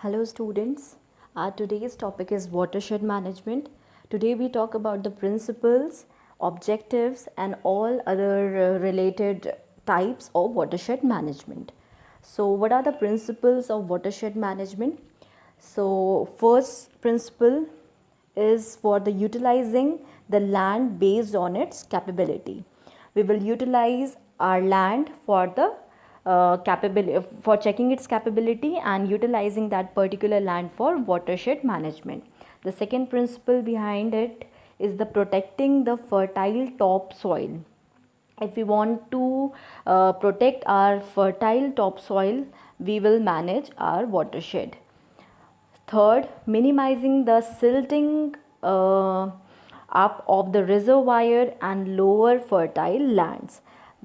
Hello students, today's topic is watershed management. Today we talk about the principles, objectives and all other related types of watershed management. So what are the principles of watershed management? So first principle is for the utilizing the land based on its capability. We will utilize our land for the capability for checking its capability and utilizing that particular land for watershed management. The second principle behind it is the protecting the fertile topsoil. If we want to protect our fertile topsoil, we will manage our watershed. Third, minimizing the silting up of the reservoir and lower fertile lands.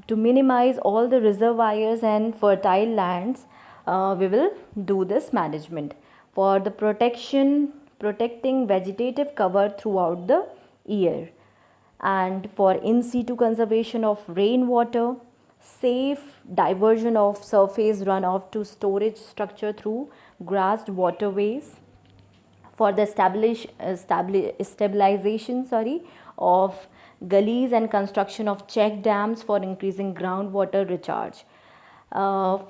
To minimize all the reservoirs and fertile lands, we will do this management. For the protecting vegetative cover throughout the year. And for in situ conservation of rainwater, safe diversion of surface runoff to storage structure through grassed waterways, for the stabilization of gullies and construction of check dams for increasing groundwater recharge,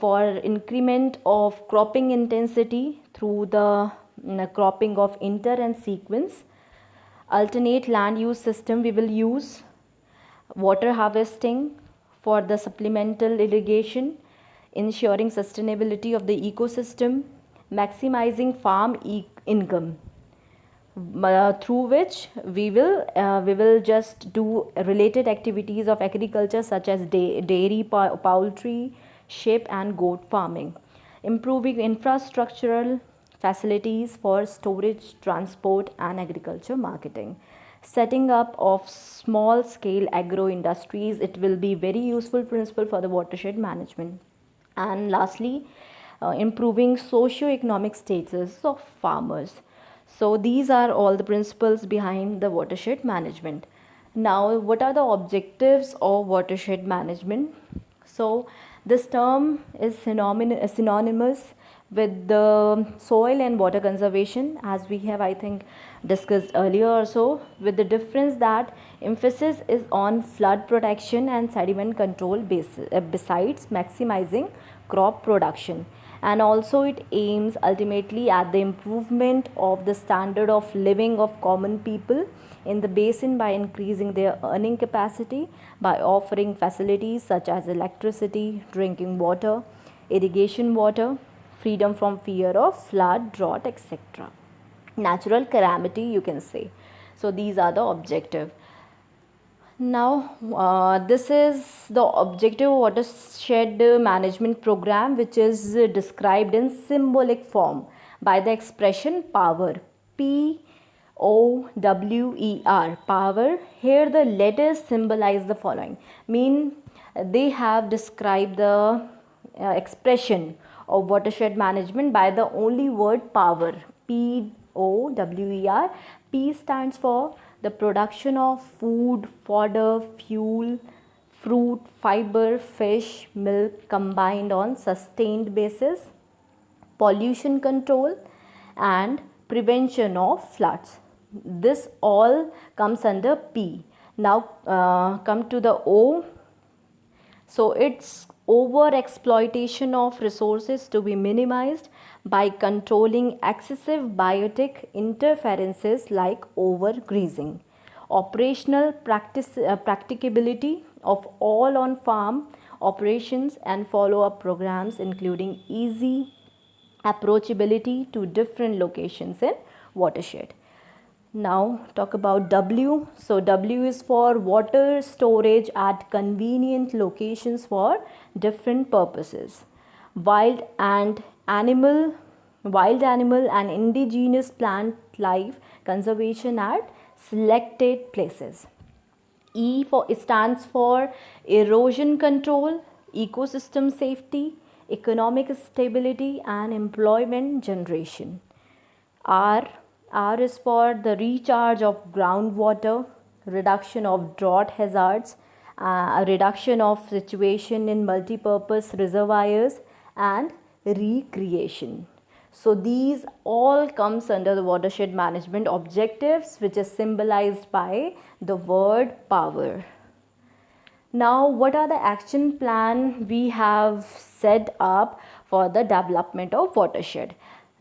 for increment of cropping intensity through the cropping of inter and sequence, alternate land use system. We will use water harvesting for the supplemental irrigation, ensuring sustainability of the ecosystem, maximizing farm income, through which we will just do related activities of agriculture such as dairy, poultry, sheep and goat farming, improving infrastructural facilities for storage, transport and agriculture marketing, setting up of small scale agro industries. It will be very useful principle for the watershed management. And lastly, improving socio-economic status of farmers. So these are all the principles behind the watershed management. Now, what are the objectives of watershed management? So this term is synonymous with the soil and water conservation, as we have I think discussed earlier also, with the difference that emphasis is on flood protection and sediment control besides maximizing crop production. And also it aims ultimately at the improvement of the standard of living of common people in the basin by increasing their earning capacity, by offering facilities such as electricity, drinking water, irrigation water, freedom from fear of flood, drought, etc. Natural calamity, you can say. So these are the objective. Now, this is the objective watershed management program, which is described in symbolic form by the expression power. POWER, power. Here the letters symbolize the following. Mean they have described the expression of watershed management by the only word power. POWER. P stands for the production of food, fodder, fuel, fruit, fiber, fish, milk combined on sustained basis, pollution control and prevention of floods. This all comes under P. Now come to the O. So it's over exploitation of resources to be minimized by controlling excessive biotic interferences like overgrazing. Operational practicability of all on farm operations and follow up programs, including easy approachability to different locations in watershed. Now talk about W. So W is for water storage at convenient locations for different purposes. Wild animal and indigenous plant life conservation at selected places. E for it stands for erosion control, ecosystem safety, economic stability and employment generation. R is for the recharge of groundwater, reduction of drought hazards, reduction of situation in multipurpose reservoirs and recreation. So these all comes under the watershed management objectives, which is symbolized by the word power. Now, what are the action plan we have set up for the development of watershed?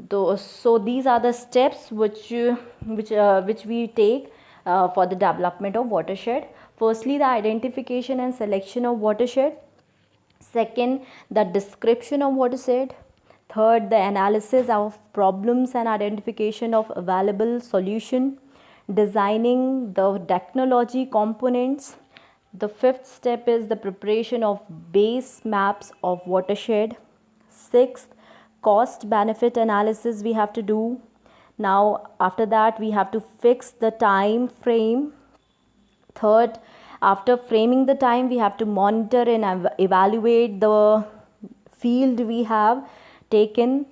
So these are the steps which we take for the development of watershed. Firstly, the identification and selection of watershed. Second, the description of watershed. Third, the analysis of problems and identification of available solution. Designing the technology components. The fifth step is the preparation of base maps of watershed. Sixth, cost benefit analysis we have to do. Now after that we have to fix the time frame. Third, after framing the time, we have to monitor and evaluate the field we have taken.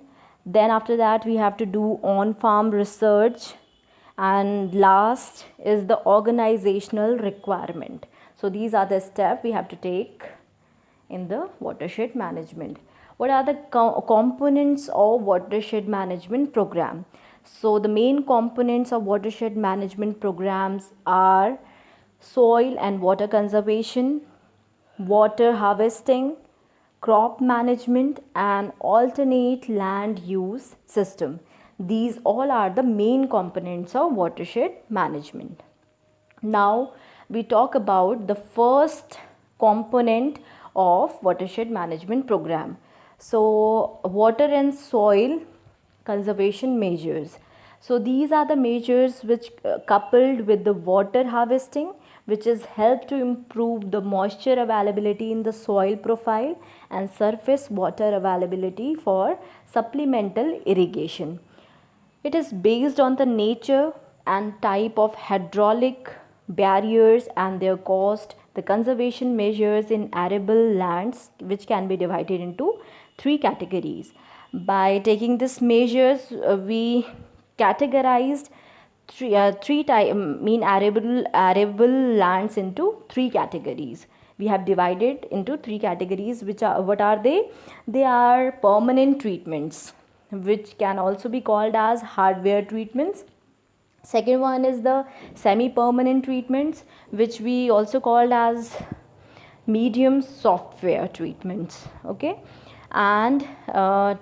Then after that we have to do on-farm research, and last is the organizational requirement. So these are the steps we have to take in the watershed management. What are the components of watershed management program? So the main components of watershed management programs are soil and water conservation, water harvesting, crop management, and alternate land use system. These all are the main components of watershed management. Now we talk about the first component of watershed management program. So water and soil conservation measures. So these are the measures which coupled with the water harvesting, which is help to improve the moisture availability in the soil profile and surface water availability for supplemental irrigation. It is based on the nature and type of hydraulic barriers and their cost. The conservation measures in arable lands, which can be divided into three categories. By taking these measures, we categorized three mean arable lands into three categories. We have divided into three categories, which are, what are they? They are permanent treatments, which can also be called as hardware treatments. Second one is the semi-permanent treatments, which we also called as medium software treatments. Okay, and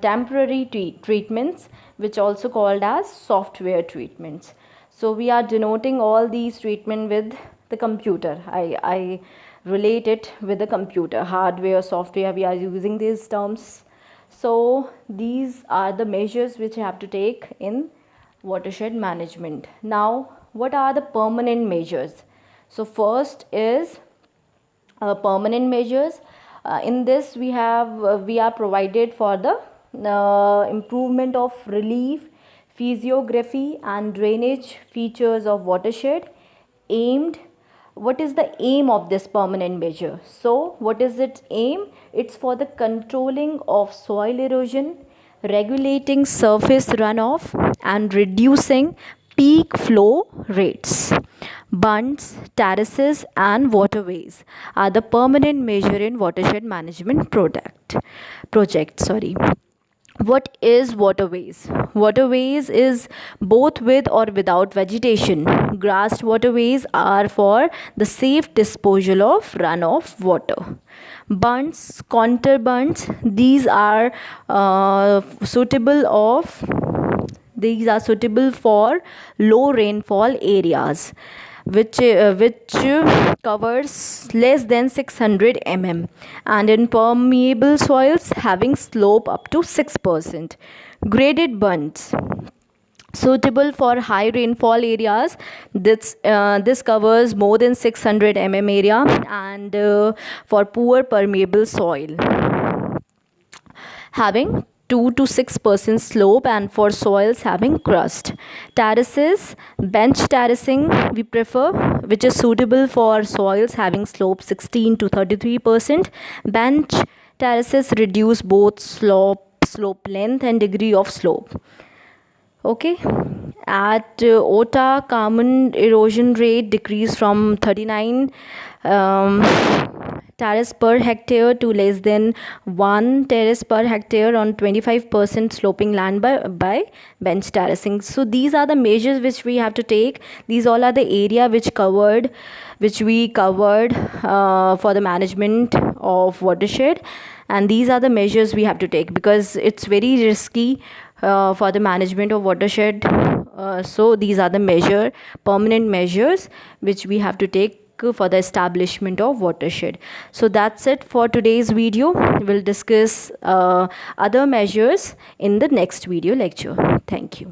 temporary treatments, which also called as software treatments. So we are denoting all these treatment with the computer. I relate it with the computer, hardware, software, we are using these terms. So these are the measures which you have to take in watershed management. Now what are the permanent measures? So first is permanent measures. In this we are provided for the improvement of relief, physiography and drainage features of watershed. Aimed, what is the aim of this permanent measure? So what is its aim? It's for the controlling of soil erosion, regulating surface runoff and reducing peak flow rates. Bunds, terraces and waterways are the permanent measure in watershed management project. What is waterways? Waterways is both with or without vegetation. Grassed waterways are for the safe disposal of runoff water. Bunds, contour bunds, these are suitable for low rainfall areas, which covers less than 600 mm, and in permeable soils having slope up to 6%. Graded bunds, suitable for high rainfall areas. This covers more than 600 mm area, and for poor permeable soil having 2 to 6% slope, and for soils having crust. Terraces, bench terracing we prefer, which is suitable for soils having slope 16 to 33%. Bench terraces reduce both slope length and degree of slope. Okay, at OTA, common erosion rate decreased from 39 terrace per hectare to less than 1 terrace per hectare on 25% sloping land by bench terracing. So these are the measures which we have to take. These all are the area which we covered for the management of watershed, and these are the measures we have to take because it's very risky for the management of watershed. So these are the permanent measures which we have to take for the establishment of watershed. So that's it for today's video. We'll discuss other measures in the next video lecture. Thank you.